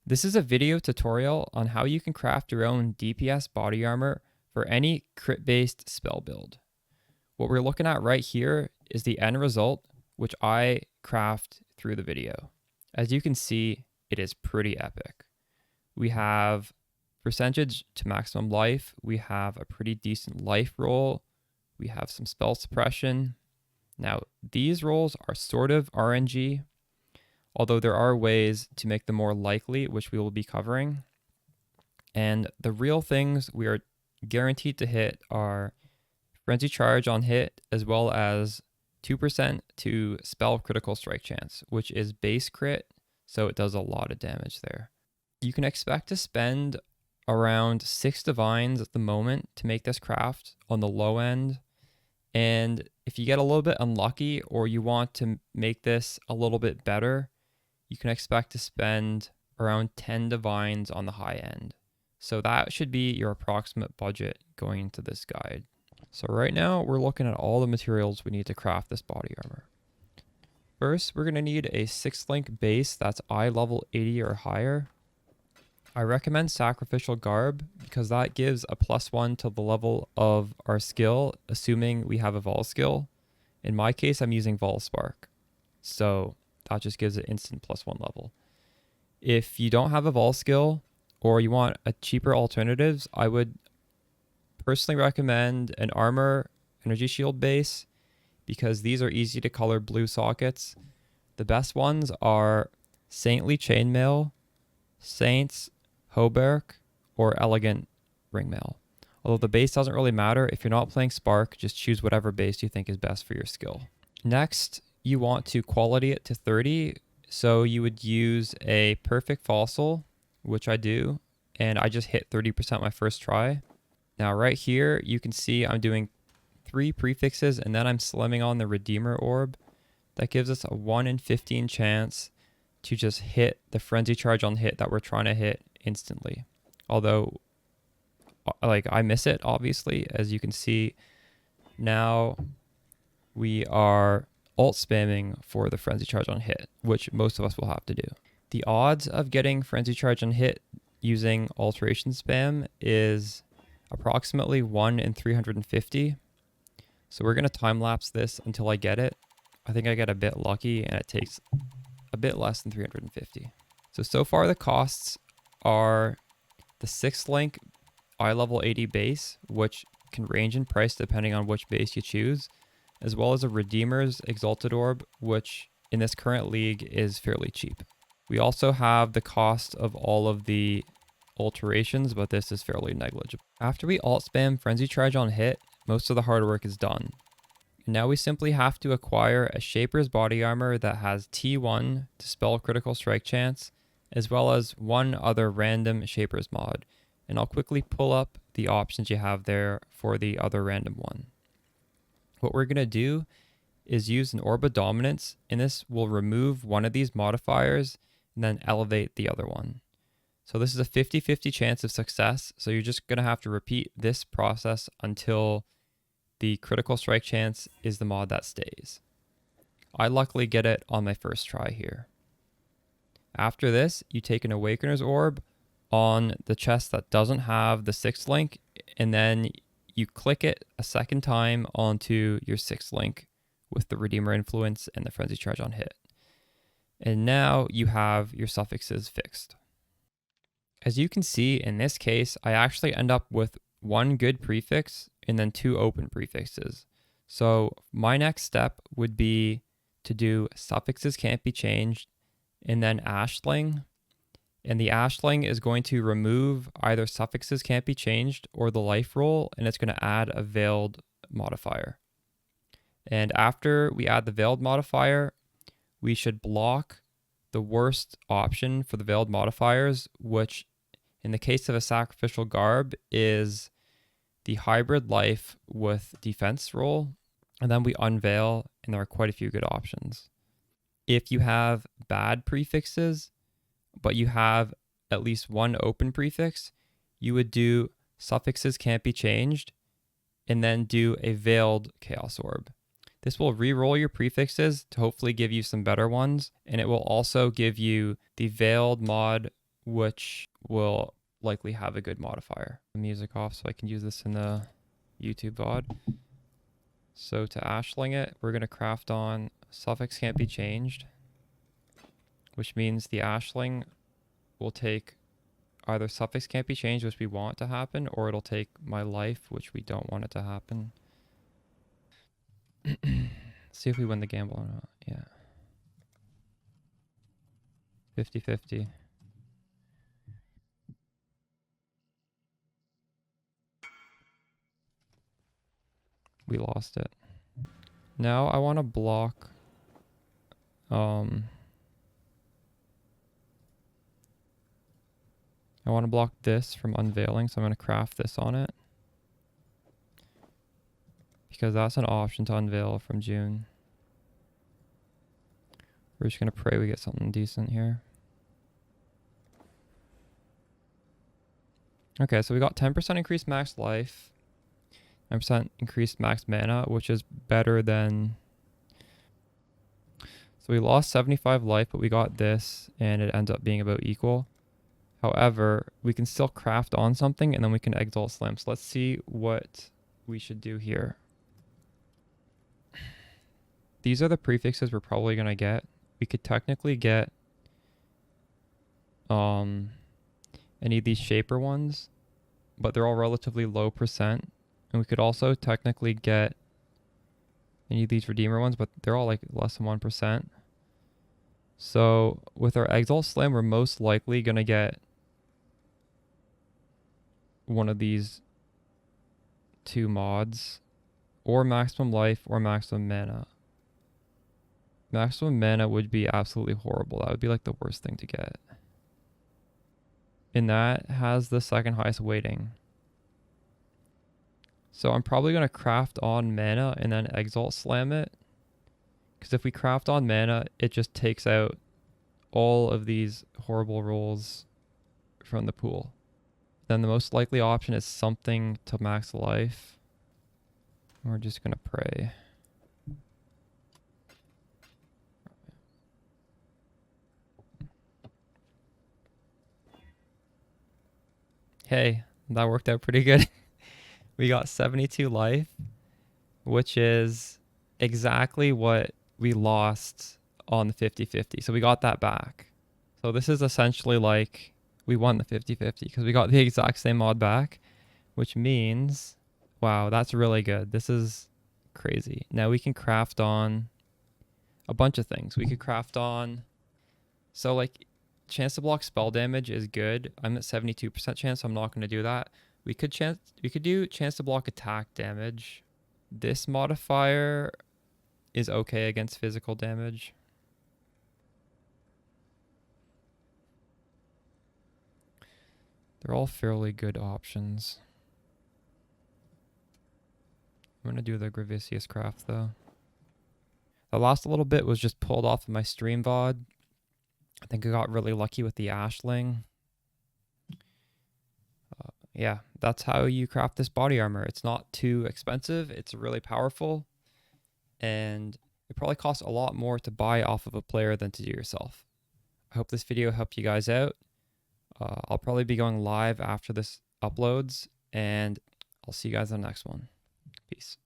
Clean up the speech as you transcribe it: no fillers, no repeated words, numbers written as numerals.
This is a video tutorial on how you can craft your own DPS body armor for any crit-based spell build. What we're looking at right here is the end result, which I craft through the video. As you can see, it is pretty epic. We have percentage to maximum life, we have a pretty decent life roll, we have some spell suppression. Now, these rolls are sort of RNG, although there are ways to make them more likely, which we will be covering. And the real things we are guaranteed to hit are Frenzy Charge on hit, as well as 2% to spell critical strike chance, which is base crit, so it does a lot of damage there. You can expect to spend around 6 divines at the moment to make this craft on the low end. And if you get a little bit unlucky or you want to make this a little bit better, you can expect to spend around 10 divines on the high end. So that should be your approximate budget going into this guide. So right now we're looking at all the materials we need to craft this body armor. First, we're going to need a 6-link base that's eye level 80 or higher. I recommend Sacrificial Garb because that gives a +1 to the level of our skill, assuming we have a Vaal skill. In my case, I'm using Vaal Spark, so that just gives it instant +1 level. If you don't have a Vaal skill or you want a cheaper alternatives, I would personally recommend an Armour Energy Shield base because these are easy to color blue sockets. The best ones are Saintly Chainmail, Saints, Hauberk, or Elegant Ringmail. Although the base doesn't really matter, if you're not playing Spark, just choose whatever base you think is best for your skill. Next, you want to quality it to 30, so you would use a Perfect Fossil, which I do, and I just hit 30% my first try. Now right here, you can see I'm doing 3 prefixes, and then I'm slamming on the Redeemer Orb. That gives us a 1 in 15 chance to just hit the Frenzy Charge on hit that we're trying to hit instantly. Although, I miss it, obviously. As you can see, now we are alt spamming for the Frenzy Charge on hit, which most of us will have to do. The odds of getting Frenzy Charge on hit using alteration spam is approximately 1 in 350. So we're going to time lapse this until I get it. I think I get a bit lucky and it takes a bit less than 350. So far the costs are the 6-link eye level 80 base, which can range in price depending on which base you choose, as well as a Redeemer's Exalted Orb, which in this current league is fairly cheap. We also have the cost of all of the alterations, but this is fairly negligible. After we alt spam Frenzy Charge on hit, most of the hard work is done. Now we simply have to acquire a Shaper's body armor that has T1 to spell critical strike chance, as well as one other random Shaper's mod. And I'll quickly pull up the options you have there for the other random one. What we're going to do is use an Orb of Dominance, and this will remove one of these modifiers and then elevate the other one. So this is a 50-50 chance of success, so you're just going to have to repeat this process until the critical strike chance is the mod that stays. I luckily get it on my first try here. After this, you take an Awakener's Orb on the chest that doesn't have the 6th link, and then you click it a second time onto your 6th link with the Redeemer Influence and the Frenzy Charge on hit. And now you have your suffixes fixed. As you can see, in this case, I actually end up with 1 good prefix and then 2 open prefixes. So my next step would be to do suffixes can't be changed and then ashling. And the ashling is going to remove either suffixes can't be changed or the life roll, and it's going to add a veiled modifier. And after we add the veiled modifier, we should block the worst option for the veiled modifiers, which in the case of a Sacrificial Garb is the hybrid life with defense roll, and then we unveil, and there are quite a few good options. If you have bad prefixes, but you have at least 1 open prefix, you would do suffixes can't be changed, and then do a veiled Chaos Orb. This will re-roll your prefixes to hopefully give you some better ones, and it will also give you the veiled mod which will likely have a good modifier. The music off so I can use this in the YouTube VOD. So to ashling it, we're going to craft on suffix can't be changed, which means the ashling will take either suffix can't be changed, which we want to happen, or it'll take my life, which we don't want it to happen. See if we win the gamble or not. Yeah. 50-50. We lost it. Now I want to block I want to block this from unveiling, so I'm going to craft this on it. Because that's an option to unveil from June. We're just going to pray we get something decent here. Okay, so we got 10% increased max life, 9% increased max mana, which is better than... So we lost 75 life, but we got this, and it ends up being about equal. However, we can still craft on something, and then we can Exile Slam. So let's see what we should do here. These are the prefixes we're probably going to get. We could technically get any of these shaper ones, but they're all relatively low percent. And we could also technically get any of these redeemer ones, but they're all like less than 1%. So with our Exile Slam, we're most likely going to get one of these two mods, or maximum life or maximum mana. Maximum mana would be absolutely horrible. That would be like the worst thing to get. And that has the second highest weighting. So I'm probably going to craft on mana and then Exalt Slam it. Because if we craft on mana, it just takes out all of these horrible rolls from the pool. Then the most likely option is something to max life. We're just going to pray. Hey, that worked out pretty good. We got 72 life, which is exactly what we lost on the 50-50. So we got that back. So this is essentially like we won the 50-50 because we got the exact same mod back, which means, wow, that's really good. This is crazy. Now we can craft on a bunch of things. We could craft on, so like chance to block spell damage is good. I'm at 72% chance, so I'm not going to do that. We could do chance to block attack damage. This modifier is okay against physical damage. They're all fairly good options. I'm going to do the Gravicious Craft though. The last little bit was just pulled off of my stream VOD. I think I got really lucky with the Ashling. Yeah, that's how you craft this body armor. It's not too expensive. It's really powerful. And it probably costs a lot more to buy off of a player than to do yourself. I hope this video helped you guys out. I'll probably be going live after this uploads, and I'll see you guys on the next one. Peace.